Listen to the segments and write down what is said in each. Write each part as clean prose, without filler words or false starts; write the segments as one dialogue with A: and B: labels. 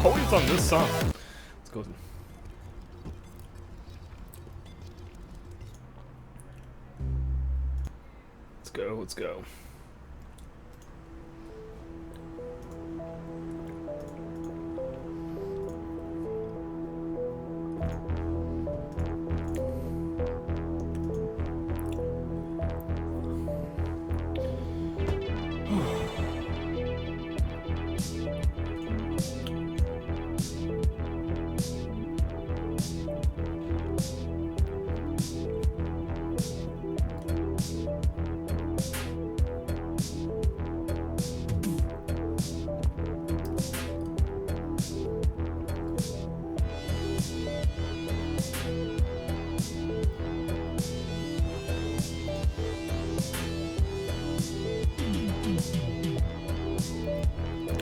A: always on this song. Let's go. Let's go. Let's go.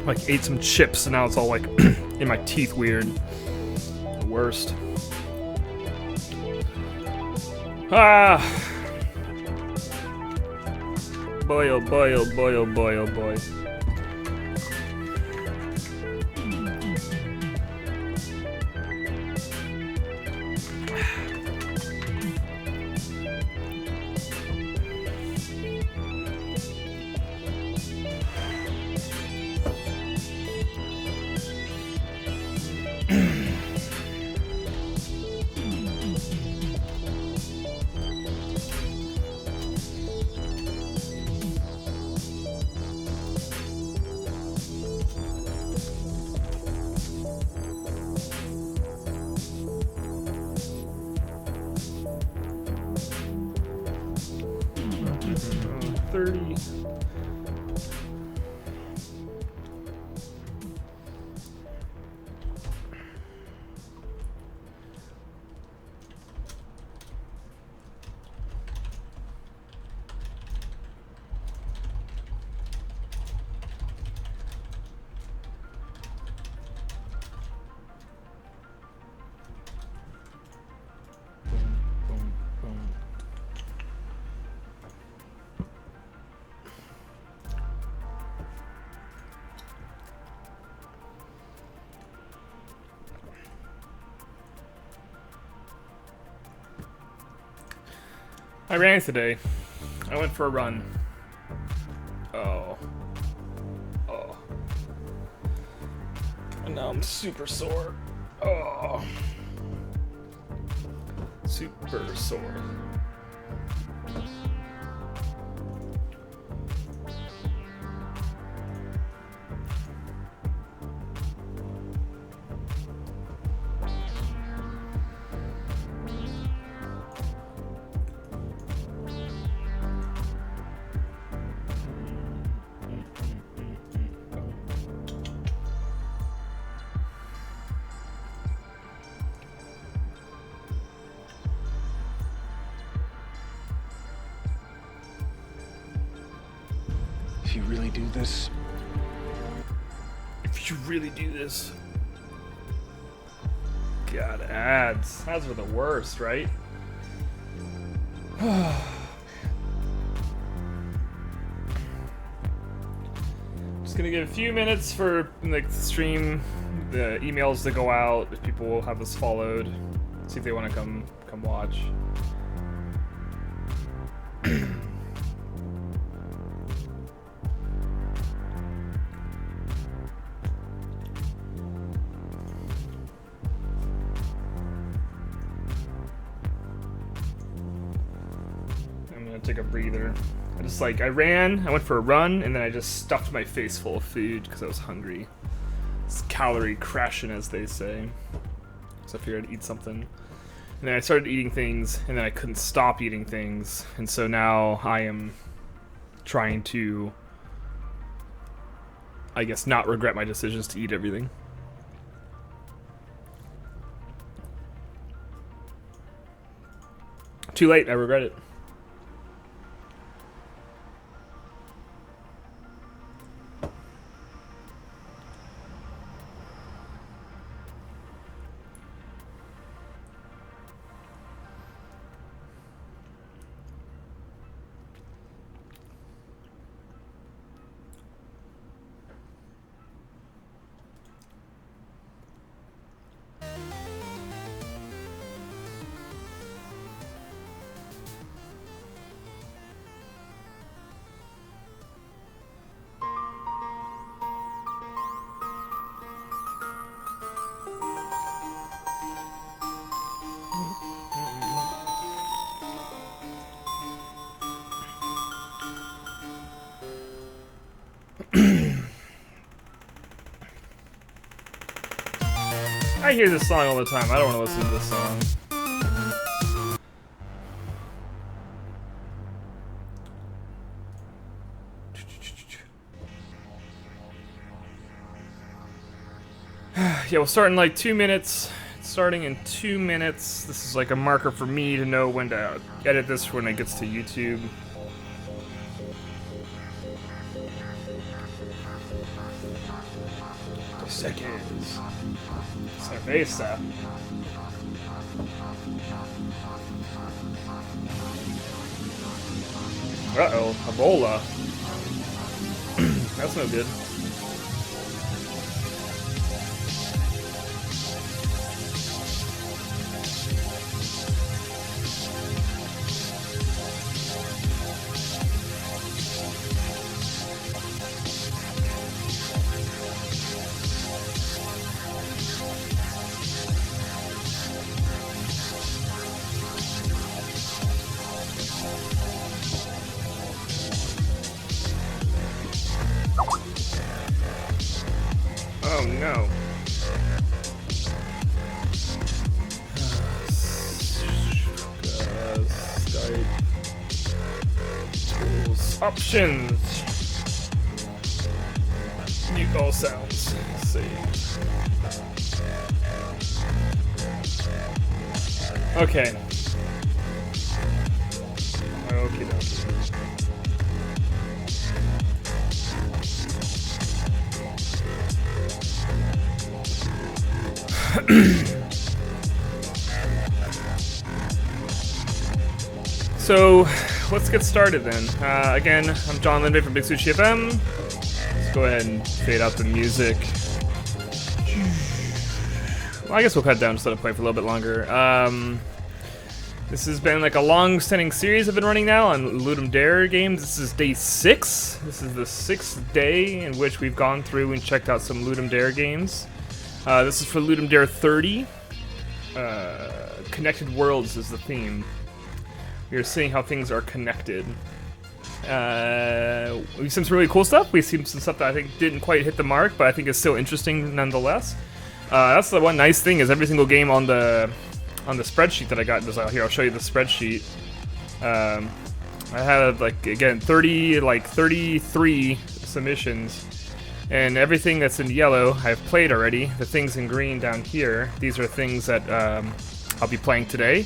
A: Like ate some chips and now it's all like in my teeth weird. The worst. Ah. Boy oh boy oh boy oh boy oh boy. I ran today. I went for a run. Oh. Oh. And now I'm super sore. Oh. Super sore.
B: If you really do this.
A: If you really do this. God, ads. Ads are the worst, right? Just gonna give a few minutes for like the stream, the emails to go out, if people will have this followed. See if they want to come watch. Take a breather. I ran, I went for a run, and then I just stuffed my face full of food because I was hungry. It's calorie crashing, as they say. So I figured I'd eat something. And then I started eating things, and then I couldn't stop eating things. And so now I am trying to, I guess, not regret my decisions to eat everything. Too late, I regret it. I hear this song all the time. I don't want to listen to this song. Yeah, we'll start in like 2 minutes. Starting in 2 minutes. This is like a marker for me to know when to edit this when it gets to YouTube. Seconds. Cerveza. Uh-oh, Ebola. That's no good. Oh no. Skype. Tools. Options. Mute all sounds. Save. Okay. Okie dokie. So, let's get started then. Again, I'm John Lindvay from Big Sushi FM. Let's go ahead and fade out the music. Well, I guess we'll cut down just let it play for a little bit longer. This has been like a long-standing series I've been running now on Ludum Dare games. This is day 6. This is the 6th day in which we've gone through and checked out some Ludum Dare games. This is for Ludum Dare 30. Connected Worlds is the theme. We are seeing how things are connected. We've seen some really cool stuff. We've seen some stuff that I think didn't quite hit the mark, but I think is still interesting nonetheless. That's the one nice thing is every single game on the spreadsheet that I got. Here, I'll show you the spreadsheet. I had like again 33 submissions. And everything that's in yellow, I've played already. The things in green down here, these are things that I'll be playing today.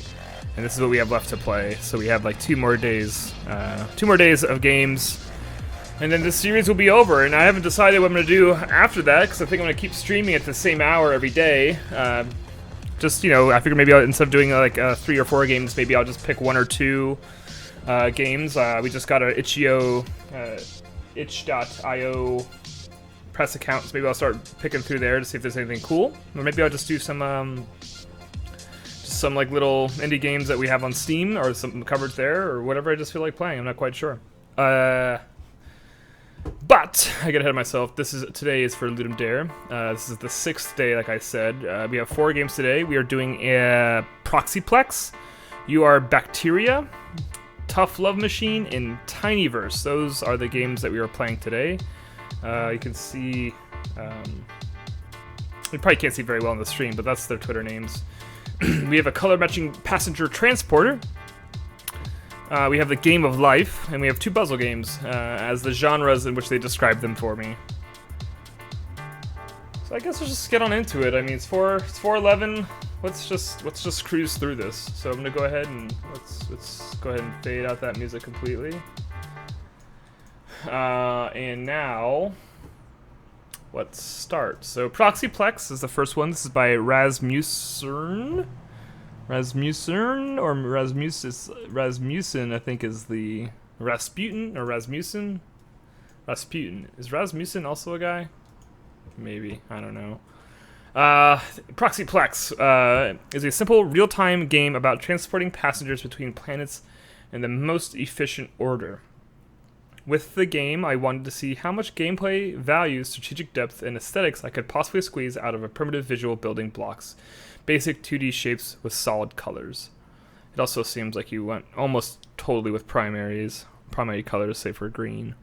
A: And this is what we have left to play. So we have like 2 more days. 2 more days of games. And then this series will be over. And I haven't decided what I'm going to do after that, because I think I'm going to keep streaming at the same hour every day. Just, you know, I figure maybe instead of doing like 3 or 4 games, maybe I'll just pick 1 or 2 games. We just got a itch.io press accounts. Maybe I'll start picking through there to see if there's anything cool, or maybe I'll just do some like little indie games that we have on Steam or some covered there or whatever I just feel like playing. I'm not quite sure. But I get ahead of myself. Today is for Ludum Dare. This is the 6th day, like I said. We have 4 games today. We are doing a Proxyplex. You Are Bacteria, Tough Love Machine, and Tinyverse. Those are the games that we are playing today. You can see, you probably can't see very well on the stream, but that's their Twitter names. We have a color-matching passenger transporter. We have the Game of Life, and we have 2 puzzle games as the genres in which they describe them for me. So I guess let's just get on into it. I mean, it's 4:11. Let's just cruise through this. So I'm gonna go ahead and let's go ahead and fade out that music completely. And now, let's start. So Proxyplex is the first one. This is by Rasmussen, I think is the Rasputin or Rasmussen. Rasputin. Is Rasmussen also a guy? Maybe. I don't know. Proxyplex is a simple real-time game about transporting passengers between planets in the most efficient order. With the game, I wanted to see how much gameplay value, strategic depth, and aesthetics I could possibly squeeze out of a primitive visual building blocks. Basic 2D shapes with solid colors. It also seems like you went almost totally with primary colors, save for green.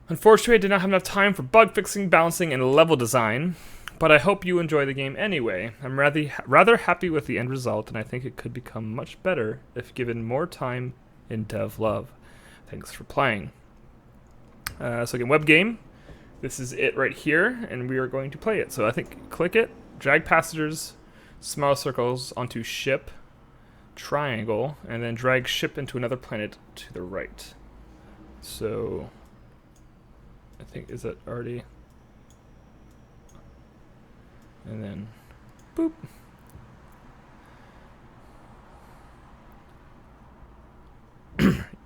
A: Unfortunately, I did not have enough time for bug fixing, balancing, and level design. But I hope you enjoy the game anyway. I'm rather happy with the end result, and I think it could become much better if given more time in dev love. Thanks for playing. So again, web game. This is it right here, and we are going to play it. So I think click it, drag passengers, small circles onto ship, triangle, and then drag ship into another planet to the right. So I think, is that already? And then boop.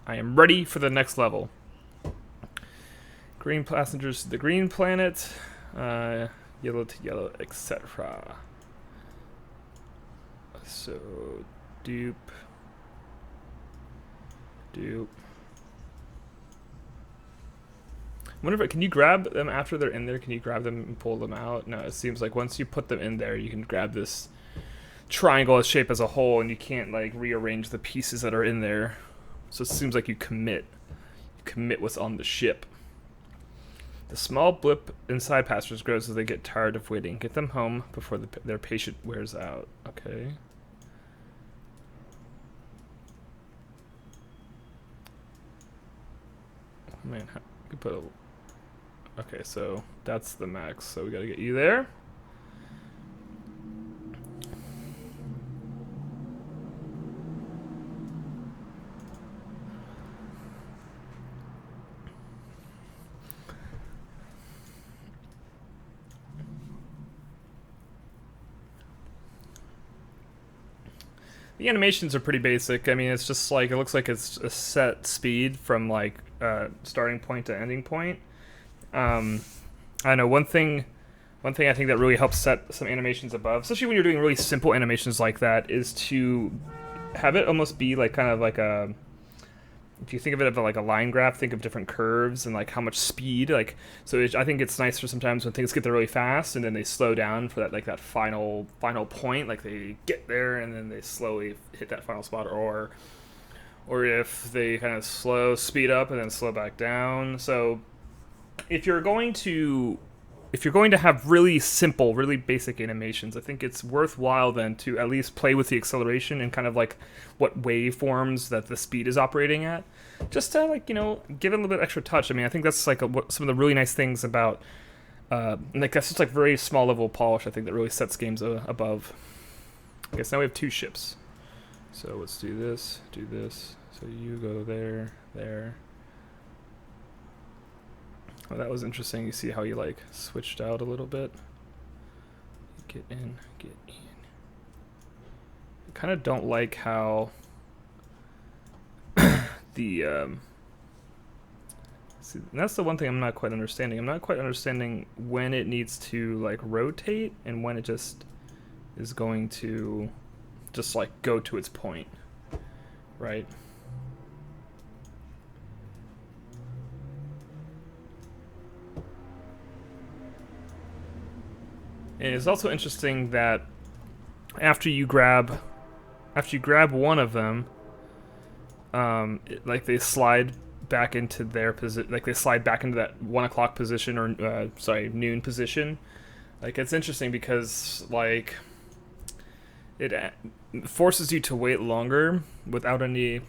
A: I am ready for the next level. Green passengers to the green planet, yellow to yellow, etc. So, dupe. I wonder if can you grab them after they're in there? Can you grab them and pull them out? No, it seems like once you put them in there, you can grab this triangle shape as a whole, and you can't like rearrange the pieces that are in there. So it seems like you commit what's on the ship. The small blip inside passengers grows as they get tired of waiting. Get them home before their patient wears out. Okay. Man, we put a... Okay, so that's the max. So we gotta get you there. The animations are pretty basic. I mean, it's just like, it looks like it's a set speed from like starting point to ending point. I know one thing I think that really helps set some animations above, especially when you're doing really simple animations like that, is to have it almost be like kind of like a, if you think of it as like a line graph, think of different curves and like how much speed, like, so I think it's nice for sometimes when things get there really fast and then they slow down for that, like that final point, like they get there and then they slowly hit that final spot, or if they kind of speed up and then slow back down. So if you're going to have really simple, really basic animations, I think it's worthwhile then to at least play with the acceleration and kind of like what waveforms that the speed is operating at, just to like, you know, give it a little bit extra touch. I mean, I think that's like some of the really nice things about, like that's just like very small level polish, I think, that really sets games above. Okay, so now we have 2 ships. So let's do this. So you go there. Oh, that was interesting. You see how you like switched out a little bit. Get in. I kind of don't like how the see, that's the one thing I'm not quite understanding. I'm not quite understanding when it needs to like rotate and when it just is going to just like go to its point, right? And it's also interesting that after you grab one of them, like they slide back into their position, like they slide back into that 1 o'clock position, or noon position. Like, it's interesting because like it forces you to wait longer without any,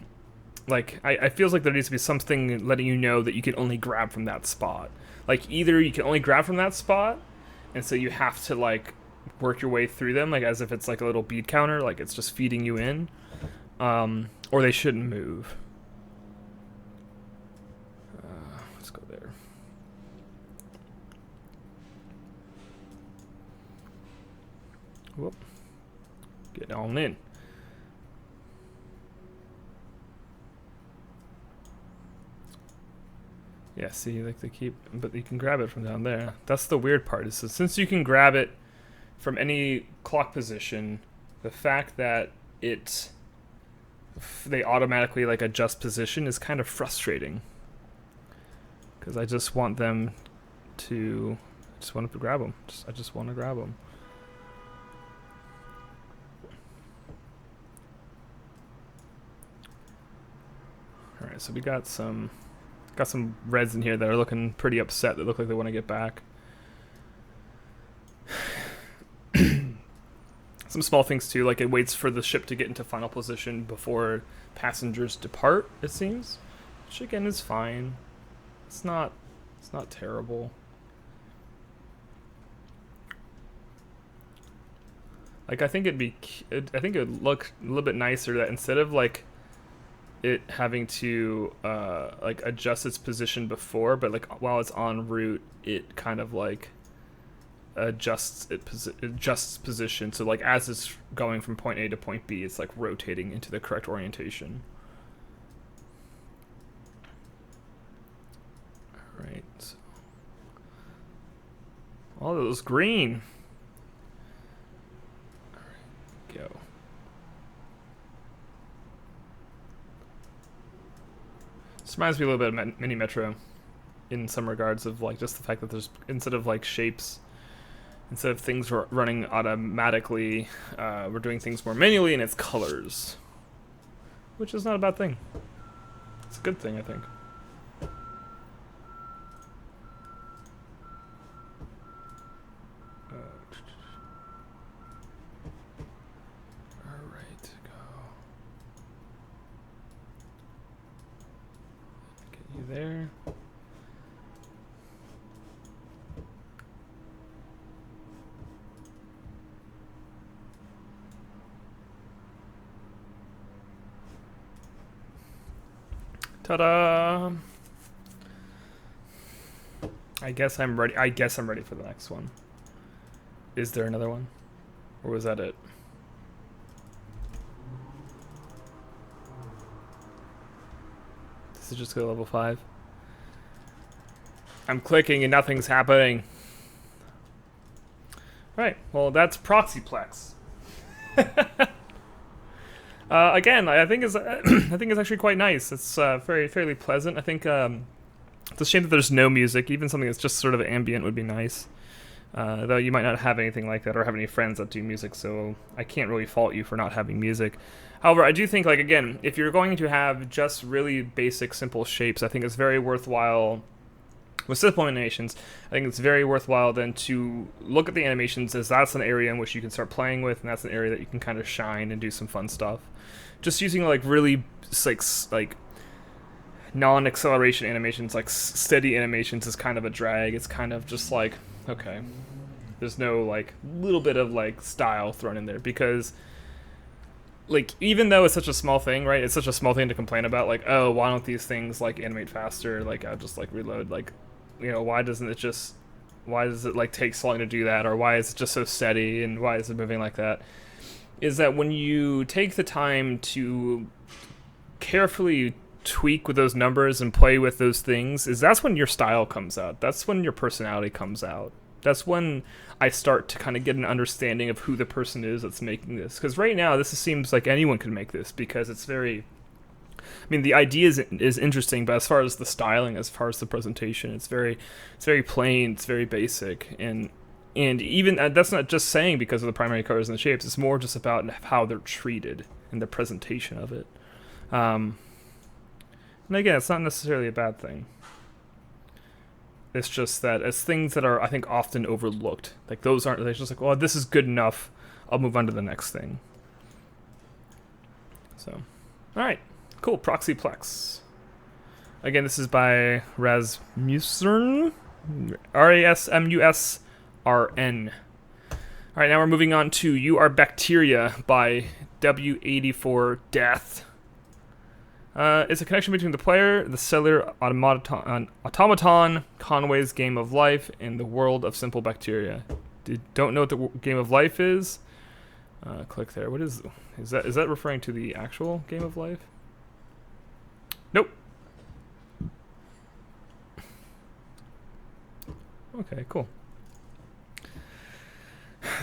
A: like, I feels like there needs to be something letting you know that you can only grab from that spot. Like, either you can only grab from that spot, and so you have to like work your way through them, like as if it's like a little bead counter, like it's just feeding you in, or they shouldn't move. Let's go there. Whoop. Get on in. Yeah, see, like they keep, but you can grab it from down there. That's the weird part, is that since you can grab it from any clock position, the fact that they automatically like adjust position is kind of frustrating. Because I just want them to, grab them. I just want to grab them. All right, so we got some reds in here that are looking pretty upset. That look like they want to get back. Some small things too, like it waits for the ship to get into final position before passengers depart, it seems. Which again is fine. It's not terrible. Like I think it would look a little bit nicer that instead of like it having to like adjust its position before, but like while it's en route, it kind of like adjusts position. So like as it's going from point A to point B, it's like rotating into the correct orientation. All right. So. Oh, it was green. All right, go. This reminds me a little bit of Mini Metro in some regards of like just the fact that there's instead of like shapes, instead of things running automatically, we're doing things more manually and it's colors, which is not a bad thing. It's a good thing, I think. There. Ta-da! I guess I'm ready. I guess I'm ready for the next one. Is there another one? Or was that it? This is just go level 5. I'm clicking and nothing's happening. Alright, well that's Proxyplex. Again, I think it's actually quite nice. It's fairly pleasant. I think it's a shame that there's no music. Even something that's just sort of ambient would be nice. Though you might not have anything like that or have any friends that do music, so I can't really fault you for not having music. However, I do think, like, again, if you're going to have just really basic, simple shapes, I think it's very worthwhile. With simple animations, I think it's very worthwhile then to look at the animations as that's an area in which you can start playing with, and that's an area that you can kind of shine and do some fun stuff. Just using like really like non-acceleration animations, like steady animations, is kind of a drag. It's kind of just like, okay, there's no like little bit of like style thrown in there, because like even though it's such a small thing, right? It's such a small thing to complain about, like, oh, why don't these things like animate faster? Like I'll just like reload, like, you know, why does it like take so long to do that, or why is it just so steady, and why is it moving like that? Is that when you take the time to carefully tweak with those numbers and play with those things, that's when your style comes out. That's when your personality comes out. That's when I start to kind of get an understanding of who the person is that's making this. Because right now, this seems like anyone could make this, because it's very... I mean, the idea is interesting, but as far as the styling, as far as the presentation, it's very plain, it's very basic, and even that's not just saying because of the primary colors and the shapes. It's more just about how they're treated and the presentation of it. And again, it's not necessarily a bad thing. It's just that as things that are, I think, often overlooked, like those aren't. They're just like, well, this is good enough. I'll move on to the next thing. So, all right. Cool, Proxyplex. Again, this is by Rasmussen, Rasmusrn. Alright, now we're moving on to You Are Bacteria by W84 Death. It's a connection between the player, the cellular automaton, Conway's Game of Life, and the world of simple bacteria. Don't know what the Game of Life is? Click there. What is that referring to the actual Game of Life? Nope. Okay, cool.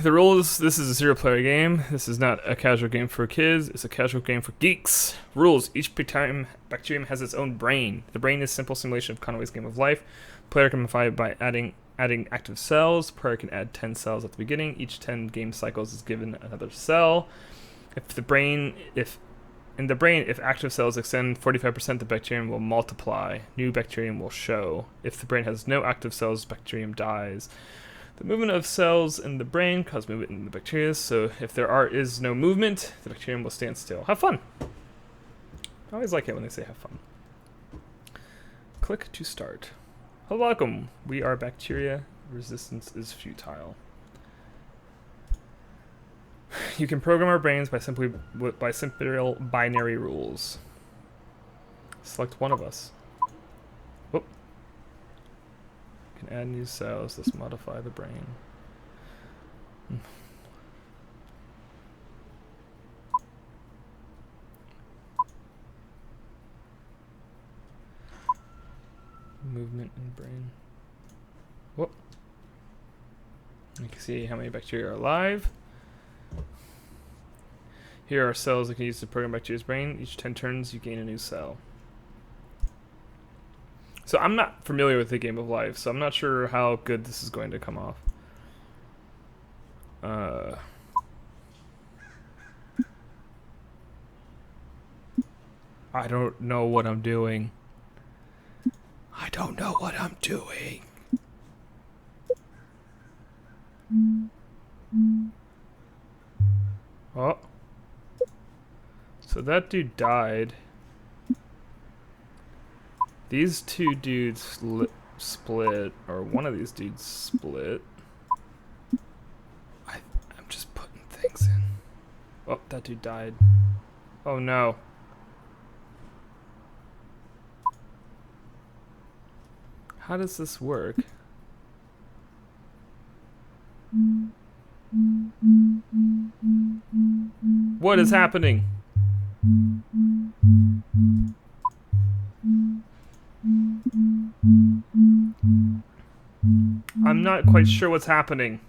A: The rules: this is a zero-player game. This is not a casual game for kids. It's a casual game for geeks. Rules: each bacterium has its own brain. The brain is a simple simulation of Conway's Game of Life. Player can modify it by adding active cells. Player can add 10 cells at the beginning. Each 10 game cycles is given another cell. If active cells extend 45%, the bacterium will multiply. New bacterium will show. If the brain has no active cells, bacterium dies. The movement of cells in the brain causes movement in the bacteria, so if there is no movement, the bacterium will stand still. Have fun! I always like it when they say have fun. Click to start. Hello, welcome. We are bacteria. Resistance is futile. You can program our brains by simple binary rules. Select one of us. Whoop. You can add new cells. Let's modify the brain. Movement in brain. Whoop. You can see how many bacteria are alive. Here are cells that can use to program bacteria's brain. Each 10 turns, you gain a new cell. So I'm not familiar with the game of life, so I'm not sure how good this is going to come off. I don't know what I'm doing. I don't know what I'm doing. Oh. So that dude died. These two dudes split, or one of these dudes split. I'm just putting things in. Oh, that dude died. Oh no. How does this work? What is happening? I'm not quite sure what's happening.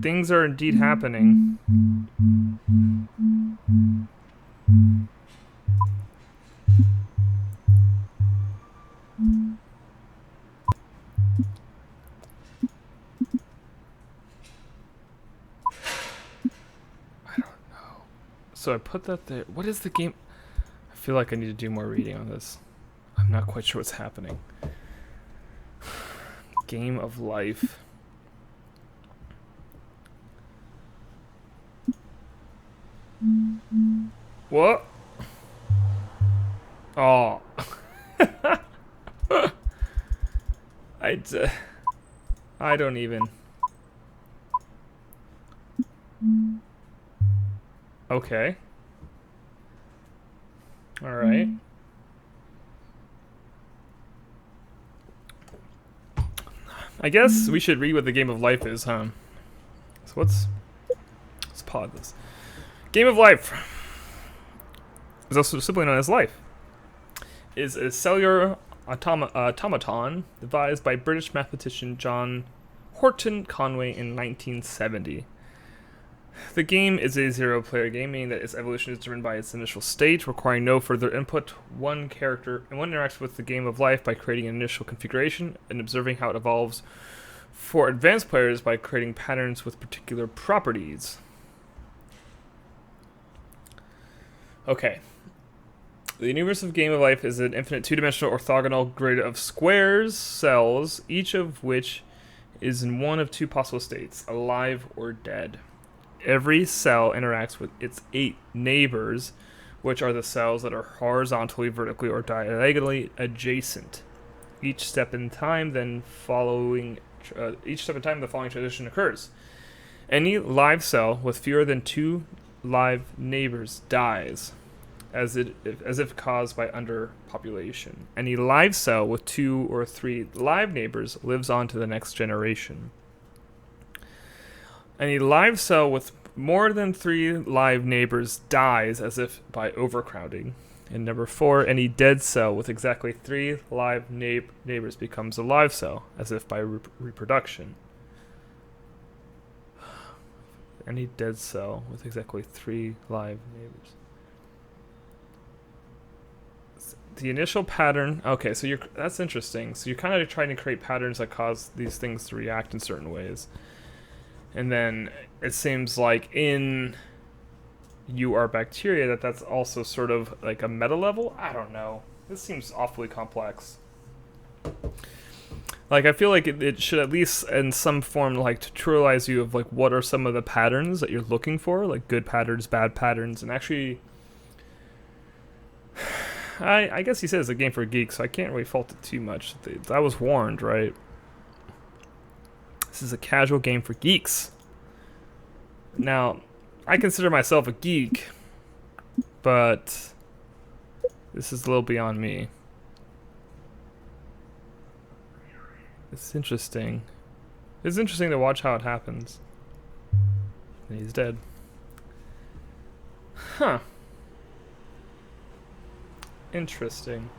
A: Things are indeed happening. I don't know. So I put that there. What is the game? I feel like I need to do more reading on this. I'm not quite sure what's happening. Game of life. What? Oh. I don't even. Okay. All right. I guess we should read what the game of life is, huh? So let's pause this. Game of life is also simply known as life. Is a cellular automaton devised by British mathematician John Horton Conway in 1970. The game is a zero-player game, meaning that its evolution is driven by its initial state, requiring no further input. One interacts with the game of life by creating an initial configuration and observing how it evolves. For advanced players, by creating patterns with particular properties. Okay. The universe of Game of Life is an infinite two-dimensional orthogonal grid of squares, cells, each of which is in one of two possible states, alive or dead. Every cell interacts with its 8 neighbors, which are the cells that are horizontally, vertically, or diagonally adjacent. Each step in time, the following transition occurs. Any live cell with fewer than 2 live neighbors dies, as if caused by underpopulation. Any live cell with 2 or 3 live neighbors lives on to the next generation. Any live cell with more than 3 live neighbors dies as if by overcrowding. And number 4, any dead cell with exactly 3 live neighbors becomes a live cell, as if by reproduction. Any dead cell with exactly 3 live neighbors. The initial pattern. Okay, so that's interesting. So you're kind of trying to create patterns that cause these things to react in certain ways. And then it seems like in You Are Bacteria that's also sort of like a meta level. I don't know. This seems awfully complex. Like, I feel like it should at least in some form like tutorialize you of like what are some of the patterns that you're looking for, like good patterns, bad patterns, and actually, I guess he says it's a game for geeks, so I can't really fault it too much. I was warned, right? This is a casual game for geeks. Now, I consider myself a geek, but this is a little beyond me. It's interesting. It's interesting to watch how it happens. And he's dead. Huh. Interesting.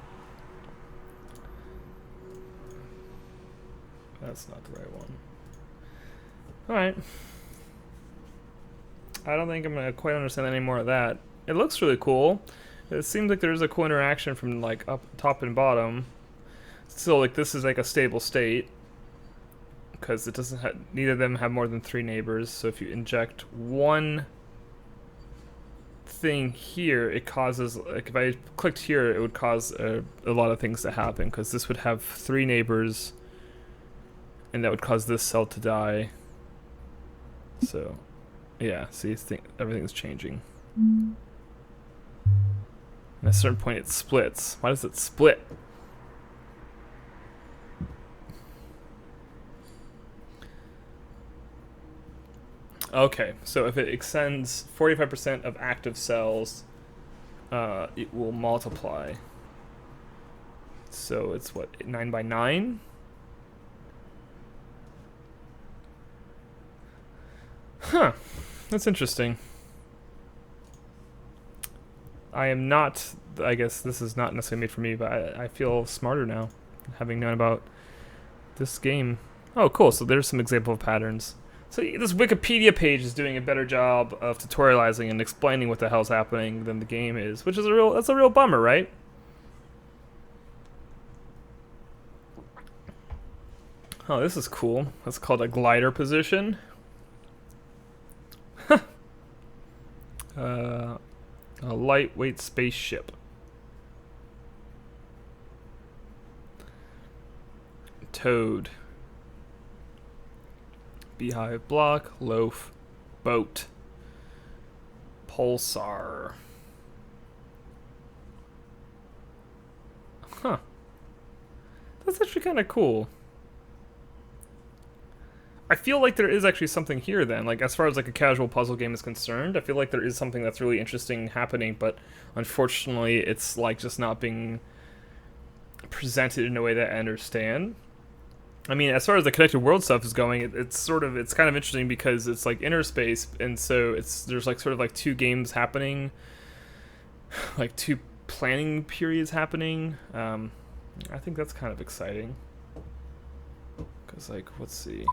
A: That's not the right one. Alright. I don't think I'm gonna quite understand any more of that. It looks really cool. It seems like there's a cool interaction from like up top and bottom. So like this is like a stable state because it doesn't have, neither of them have more than 3 neighbors. So if you inject one thing here, it causes, like if I clicked here, it would cause a lot of things to happen because this would have 3 neighbors and that would cause this cell to die. So yeah, see, everything's changing. At a certain point it splits. Why does it split? Okay, so if it extends 45% of active cells, it will multiply. So it's what, 9 by 9? Huh, that's interesting. I am not, I guess this is not necessarily made for me, but I feel smarter now, having known about this game. Oh, cool, so there's some example of patterns. So this Wikipedia page is doing a better job of tutorializing and explaining what the hell's happening than the game is, which is that's a real bummer, right? Oh, this is cool. That's called a glider position. A lightweight spaceship. Toad. Beehive block, loaf, boat, pulsar. Huh. That's actually kind of cool. I feel like there is actually something here then, like as far as like a casual puzzle game is concerned, I feel like there is something that's really interesting happening, but unfortunately it's like just not being presented in a way that I understand. I mean, as far as the connected world stuff is going, it's kind of interesting because it's like inner space, and so there's like sort of like 2 games happening, like 2 planning periods happening. I think that's kind of exciting. Cause like, let's see,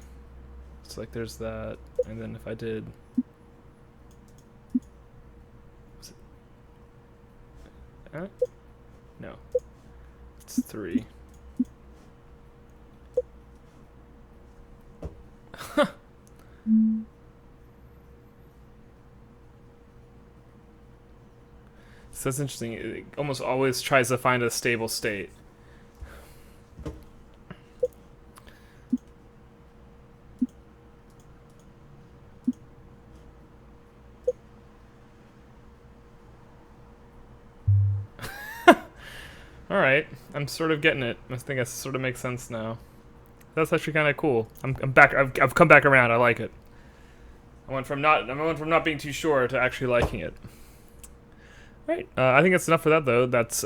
A: it's like there's that, and then if I did, was it? No, it's 3. So that's interesting. It almost always tries to find a stable state. Alright, I'm sort of getting it. I think it sort of makes sense now. That's actually kind of cool. I'm back. I've come back around. I like it. I went from not being too sure to actually liking it. Right. I think that's enough for that though. That's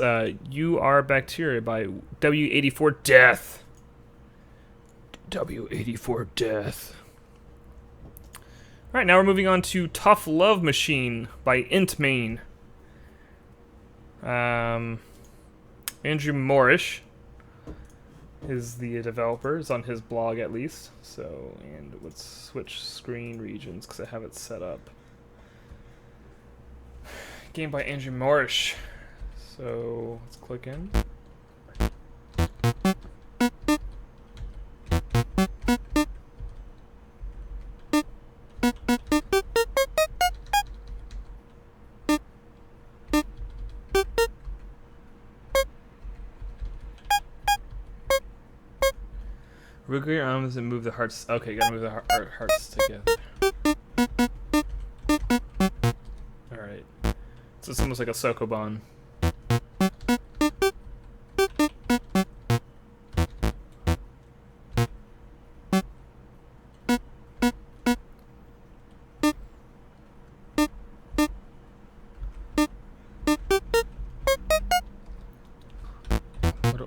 A: You Are Bacteria by W84 Death. W84 Death. Alright, now we're moving on to Tough Love Machine by Intmain. Andrew Morish is the developer. It's on his blog at least. So, and let's switch screen regions because I have it set up. Game by Andrew Morish. So let's click in. Wiggle your arms and move the hearts. Okay, gotta move the hearts together. Alright. So it's almost like a Sokoban.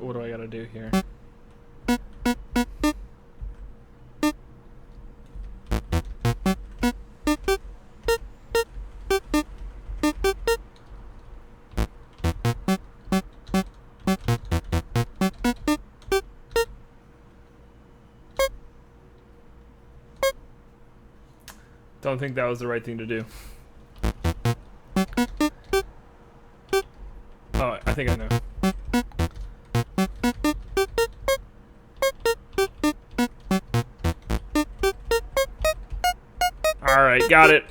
A: What do I gotta do here? Don't think that was the right thing to do. Oh, I think I know. Alright, got it.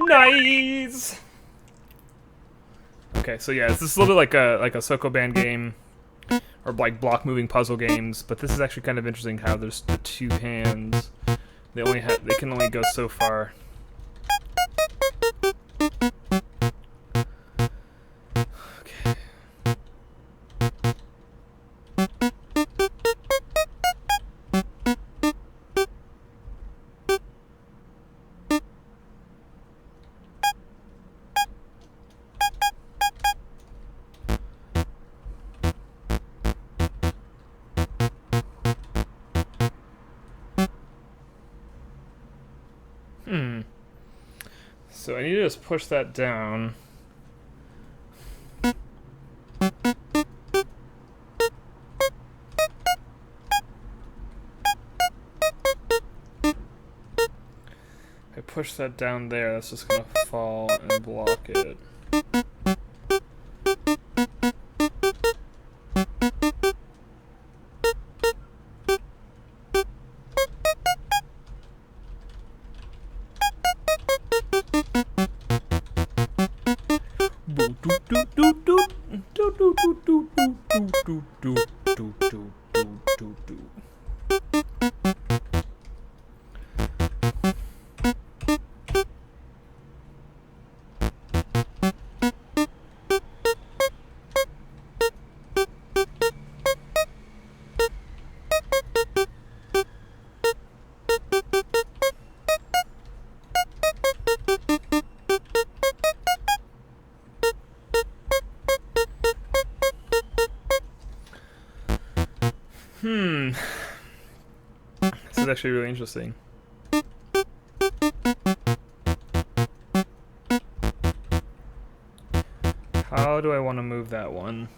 A: Nice! Okay, so yeah, this is a little bit like a Sokoban game. Or like block moving puzzle games, but this is actually kind of interesting how there's the two hands. They can only go so far. Okay. So I need to just push that down. I push that down there, that's just gonna fall and block it. This is actually really interesting. How do I want to move that one?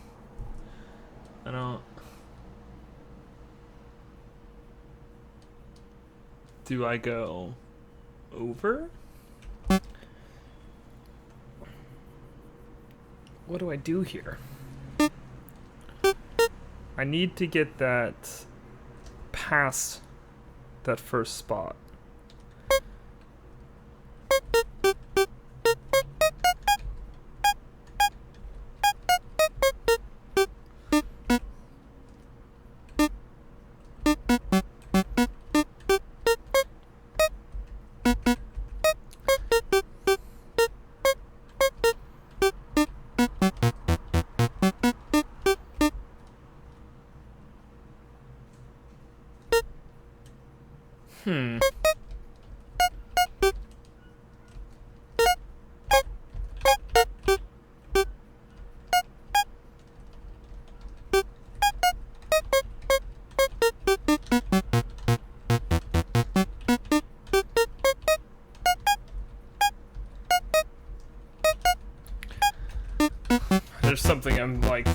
A: I don't... Do I go over? What do I do here? I need to get that past that first spot.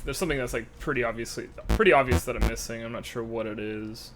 A: There's something that's like pretty obvious that I'm missing. I'm not sure what it is.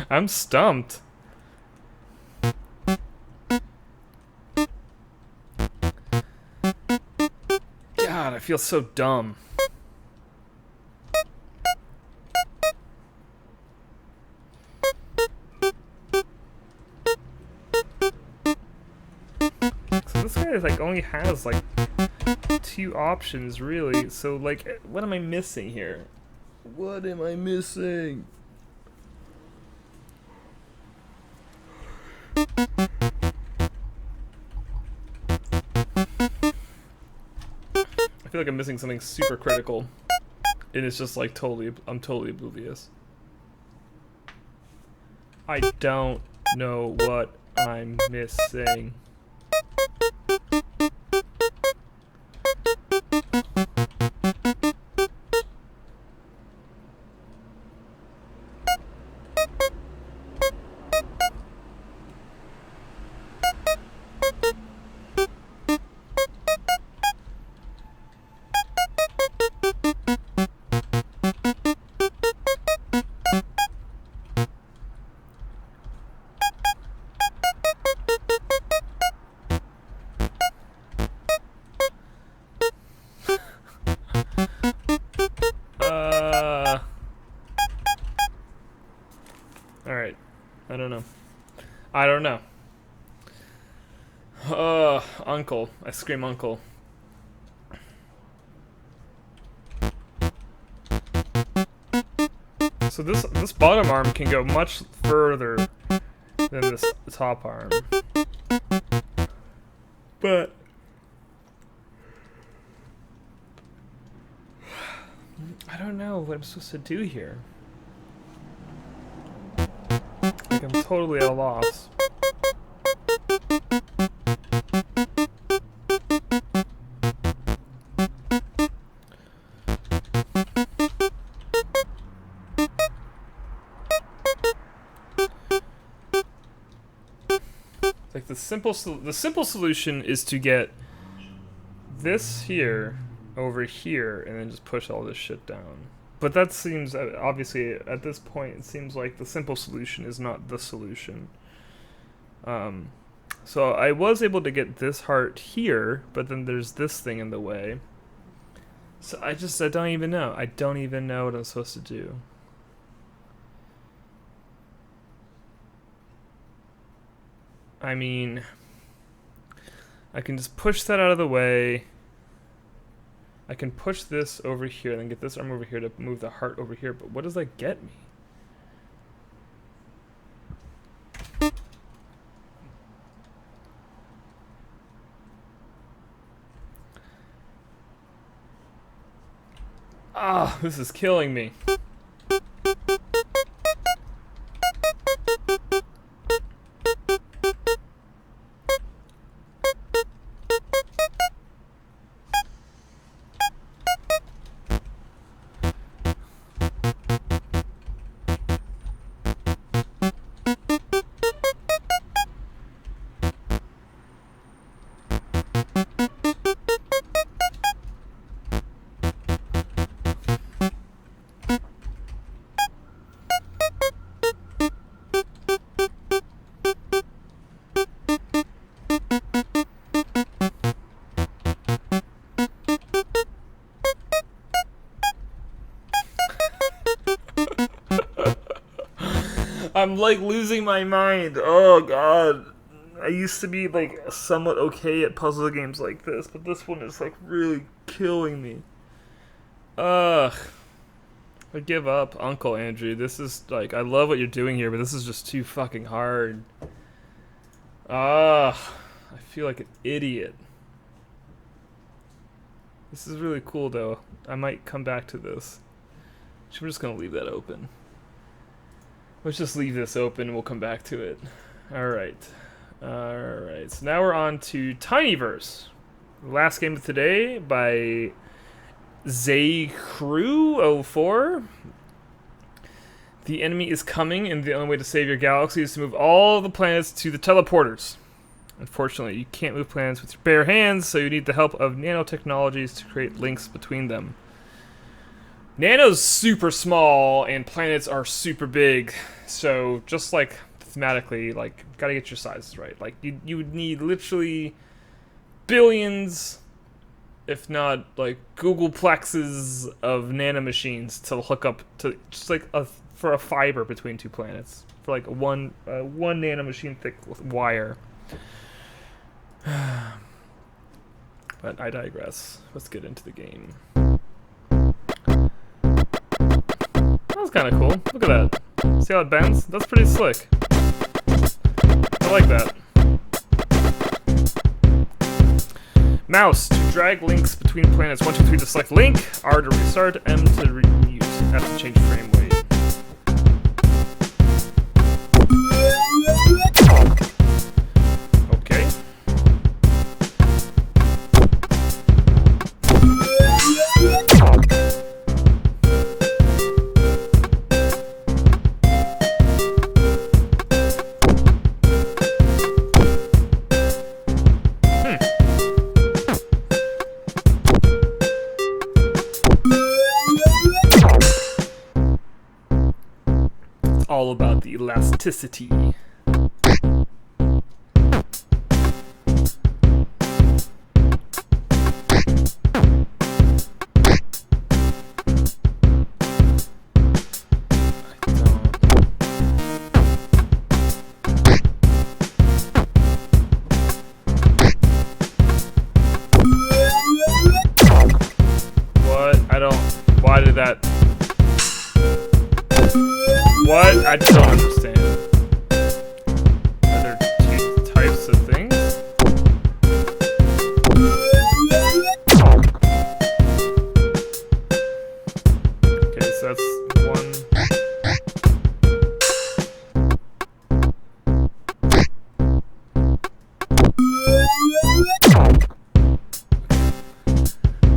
A: I'm stumped. God, I feel so dumb. So this guy like only has like 2 options really. So like, what am I missing here? What am I missing? I feel like I'm missing something super critical. And it's just like I'm totally oblivious. I don't know what I'm missing. Alright. I don't know. I don't know. Uncle. I scream uncle. So this bottom arm can go much further than this top arm. But I don't know what I'm supposed to do here. Like, I'm totally at a loss. Like the simple solution is to get this here over here and then just push all this shit down. But that seems, obviously at this point it seems like the simple solution is not the solution. So I was able to get this heart here, but then there's this thing in the way. So I don't even know. I don't even know what I'm supposed to do. I mean, I can just push that out of the way. I can push this over here and then get this arm over here to move the heart over here, but what does that get me? Ah, this is killing me. I'm like losing my mind. Oh god. I used to be like somewhat okay at puzzle games like this, but this one is like really killing me. Ugh. I give up, Uncle Andrew. This is like, I love what you're doing here, but this is just too fucking hard. I feel like an idiot. This is really cool though. I might come back to this. We're just gonna leave that open. Let's just leave this open and we'll come back to it. Alright. Alright, so now we're on to Tinyverse. Last game of today by Zaycrew04. The enemy is coming, and the only way to save your galaxy is to move all the planets to the teleporters. Unfortunately, you can't move planets with your bare hands, so you need the help of nanotechnologies to create links between them. Nano's super small, and planets are super big, so just like thematically, like, gotta get your sizes right. Like, you would need literally billions, if not like Googleplexes of nanomachines to hook up to just like for a fiber between two planets, for like one nanomachine thick wire. But I digress. Let's get into the game. That was kind of cool. Look at that. See how it bends? That's pretty slick. I like that. Mouse to drag links between planets. 1, 2, 3 to select link. R to restart. M to remute. F to change frame rate. Okay. All about the elasticity. What? I don't. Why did that? What? I don't understand. Are there two types of things? Okay, so that's one.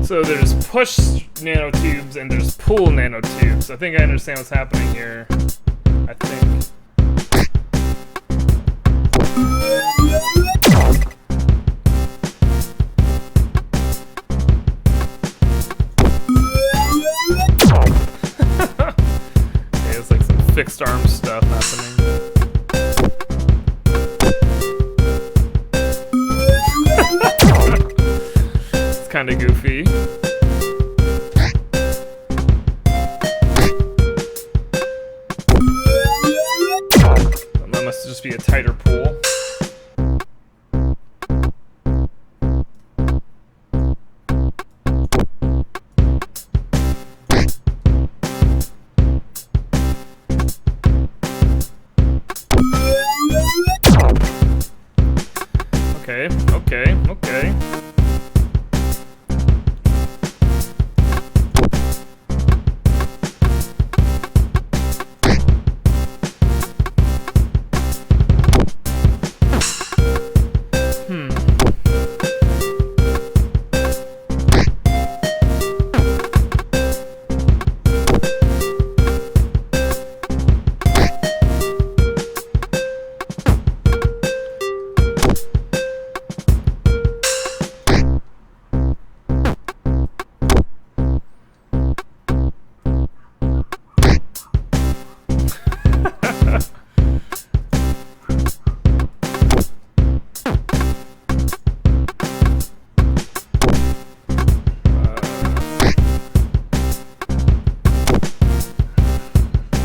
A: So there's push nanotubes and there's pull nanotubes. I think I understand what's happening here. I think. Okay, it's like some fixed arm stuff happening. It's kind of goofy. Just be a tighter pool. Okay, okay, okay.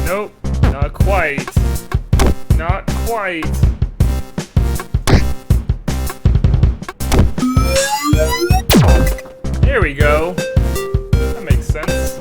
A: Nope, not quite. Not quite. There we go. That makes sense.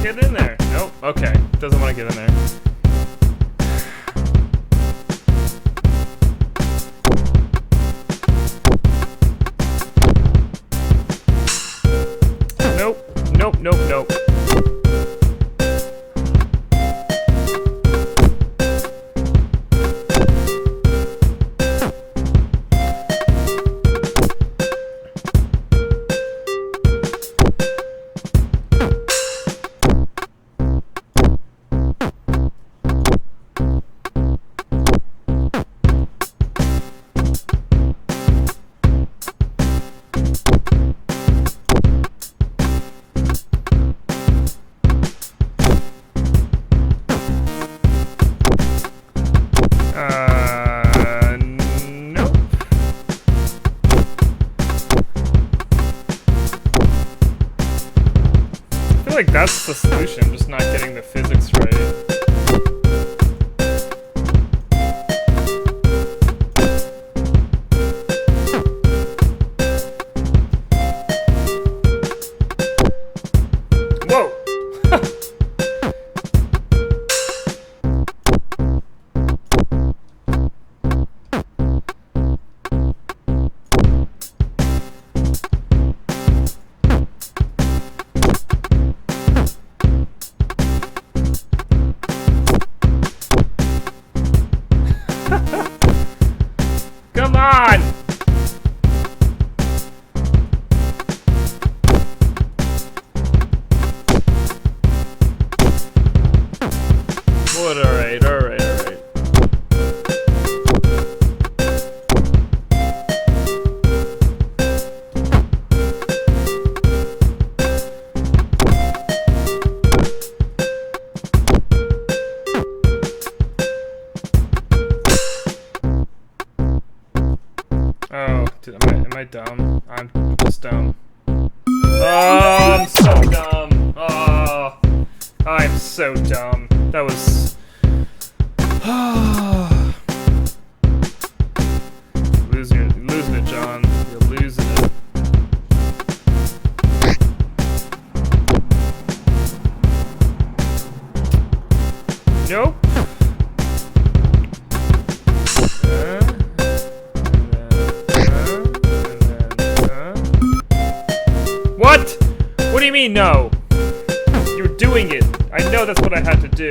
A: Get in there. Nope. Nope. Okay. Doesn't want to get in there. Nope. Nope. Nope. Nope. Nope. I feel like that's the solution, just not getting the physics right. Whoa! Come on! What? Alright, alright, alright. Oh, dude, am I dumb? I'm just dumb. Oh, I'm so dumb. Oh, I'm so dumb. That was... losing it, John. You're losing it. Nope. What? What do you mean, no? You're doing it. I know that's what I had to do.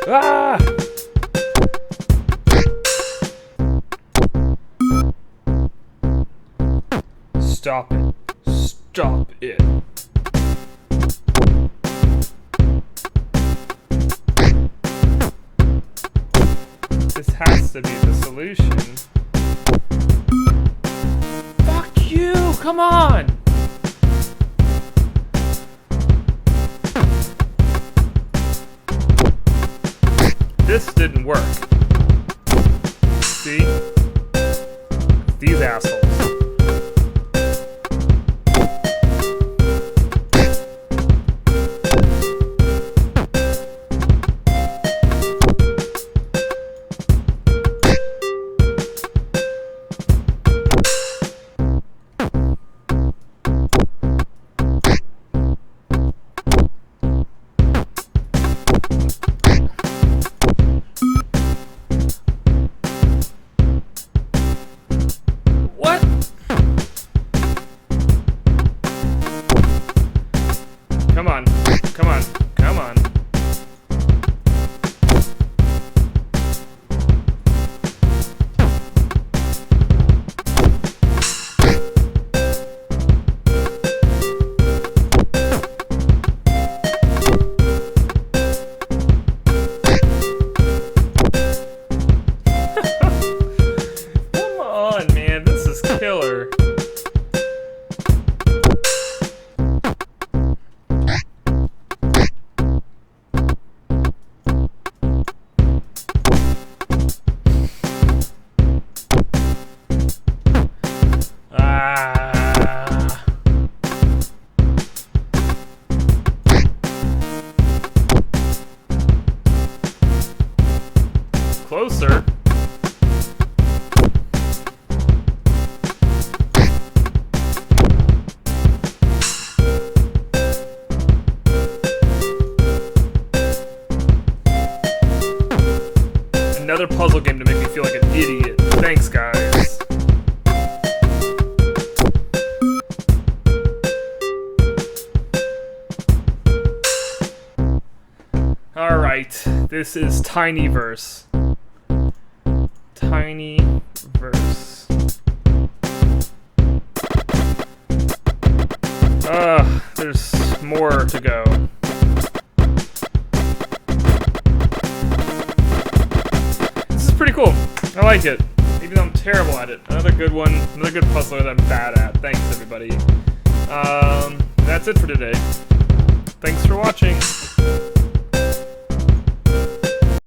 A: Ah! Stop it. Stop it. This has to be the solution. Fuck you! Come on! This didn't work. See? These assholes. What? Come on. Come on. Come on. Come on, man. This is killer. right, this is Tiny Verse. Tiny Verse. There's more to go. This is pretty cool. I like it, even though I'm terrible at it. Another good one, another good puzzler that I'm bad at. Thanks, everybody. That's it for today. Thanks for watching.